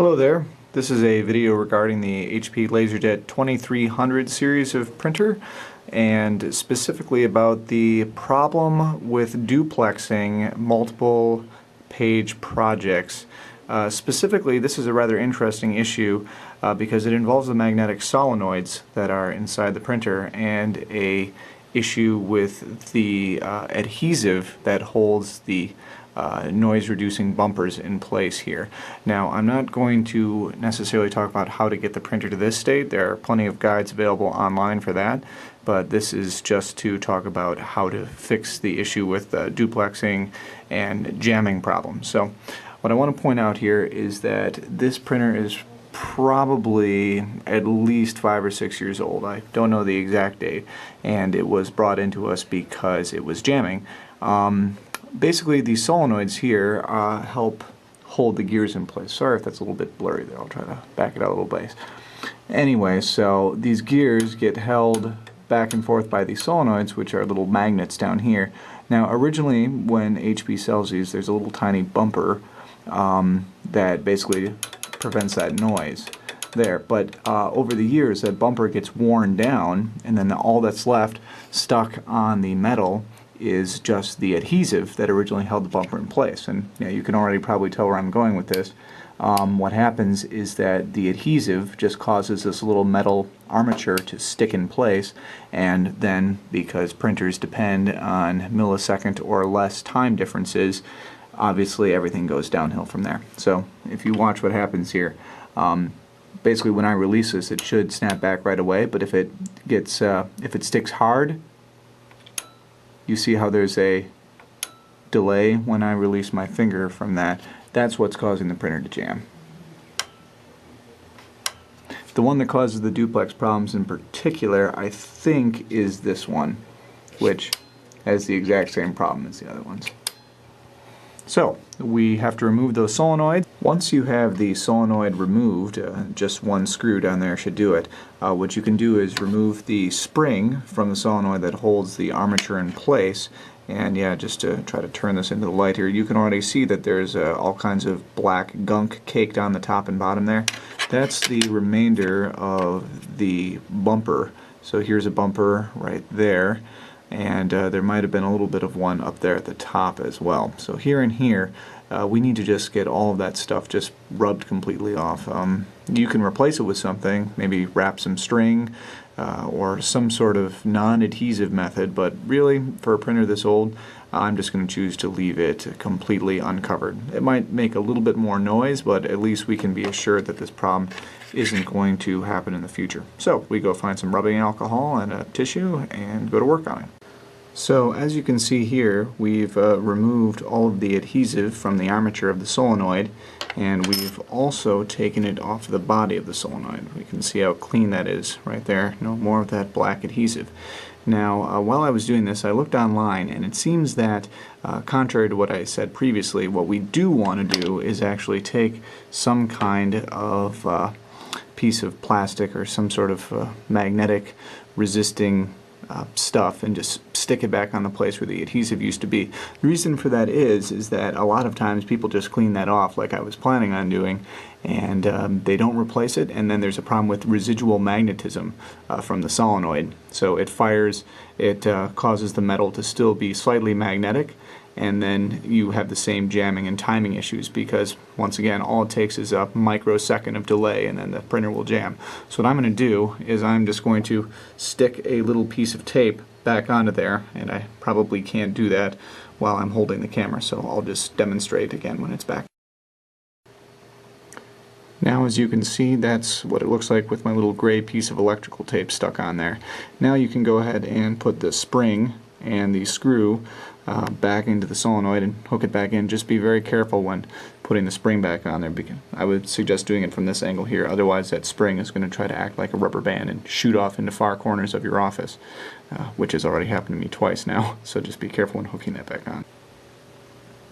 Hello there. This is a video regarding the HP LaserJet 2300 series of printer, and specifically about the problem with duplexing multiple page projects. Specifically, this is a rather interesting issue because it involves the magnetic solenoids that are inside the printer and a issue with the adhesive that holds the noise-reducing bumpers in place here. Now, I'm not going to necessarily talk about how to get the printer to this state. There are plenty of guides available online for that, but this is just to talk about how to fix the issue with duplexing and jamming problems. So, what I want to point out here is that this printer is probably at least 5 or 6 years old. I don't know the exact date, and it was brought into us because it was jamming. Basically, these solenoids here help hold the gears in place. Sorry if that's a little bit blurry there. I'll try to back it out a little bit. Anyway, so these gears get held back and forth by these solenoids, which are little magnets down here. Now, originally, when HP sells these, there's a little tiny bumper that basically prevents that noise there. But over the years, that bumper gets worn down, and then all that's left stuck on the metal is just the adhesive that originally held the bumper in place. And you can already probably tell where I'm going with this. What happens is that the adhesive just causes this little metal armature to stick in place, and then because printers depend on millisecond or less time differences, obviously everything goes downhill from there. So if you watch what happens here, basically when I release this, it should snap back right away, but if it sticks hard, you see how there's a delay when I release my finger from that. That's what's causing the printer to jam. The one that causes the duplex problems in particular, I think, is this one, which has the exact same problem as the other ones. So, we have to remove those solenoids. Once you have the solenoid removed, just one screw down there should do it. What you can do is remove the spring from the solenoid that holds the armature in place. And yeah, just to try to turn this into the light here, you can already see that there's all kinds of black gunk caked on the top and bottom there. That's the remainder of the bumper. So here's a bumper right there. And there might have been a little bit of one up there at the top as well. So here and here, we need to just get all of that stuff just rubbed completely off. You can replace it with something, maybe wrap some string or some sort of non-adhesive method, but really, for a printer this old, I'm just going to choose to leave it completely uncovered. It might make a little bit more noise, but at least we can be assured that this problem isn't going to happen in the future. So we go find some rubbing alcohol and a tissue and go to work on it. So as you can see here, we've removed all of the adhesive from the armature of the solenoid, and we've also taken it off the body of the solenoid. We can see how clean that is right there. No more of that black adhesive. Now, while I was doing this, I looked online, and it seems that, contrary to what I said previously, what we do want to do is actually take some kind of piece of plastic or some sort of magnetic resisting stuff and just stick it back on the place where the adhesive used to be. The reason for that is that a lot of times people just clean that off like I was planning on doing, and they don't replace it, and then there's a problem with residual magnetism from the solenoid. So it fires, it causes the metal to still be slightly magnetic, and then you have the same jamming and timing issues because, once again, all it takes is a microsecond of delay and then the printer will jam. So what I'm going to do is I'm just going to stick a little piece of tape back onto there, and I probably can't do that while I'm holding the camera, so I'll just demonstrate again when it's back. Now, as you can see, that's what it looks like with my little gray piece of electrical tape stuck on there. Now you can go ahead and put the spring and the screw back into the solenoid and hook it back in. Just be very careful when putting the spring back on there, because I would suggest doing it from this angle here, otherwise that spring is going to try to act like a rubber band and shoot off into far corners of your office, which has already happened to me twice now, so just be careful when hooking that back on.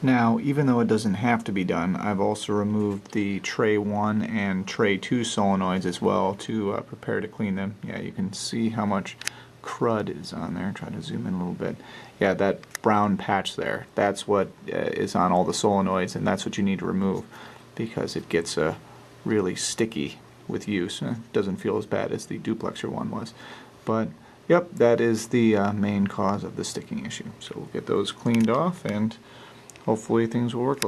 Now, even though it doesn't have to be done, I've also removed the tray 1 and tray 2 solenoids as well to prepare to clean them. Yeah, you can see how much crud is on there. Try to zoom in a little bit. Yeah, that brown patch there, that's what is on all the solenoids, and that's what you need to remove because it gets really sticky with use. It doesn't feel as bad as the duplexer one was. But yep, that is the main cause of the sticking issue. So we'll get those cleaned off and hopefully things will work.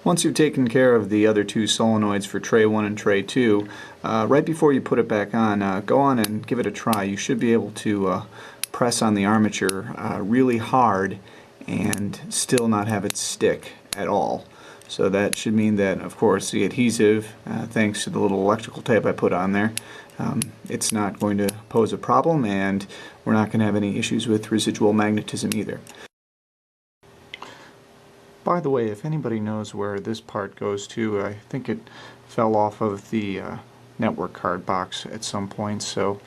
Once you've taken care of the other two solenoids for tray 1 and tray 2, right before you put it back on, go on and give it a try. You should be able to press on the armature really hard and still not have it stick at all. So that should mean that, of course, the adhesive, thanks to the little electrical tape I put on there, it's not going to pose a problem, and we're not going to have any issues with residual magnetism either. By the way, if anybody knows where this part goes to, I think it fell off of the network card box at some point, so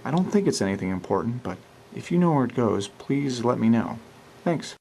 I don't think it's anything important, but if you know where it goes, please let me know. Thanks.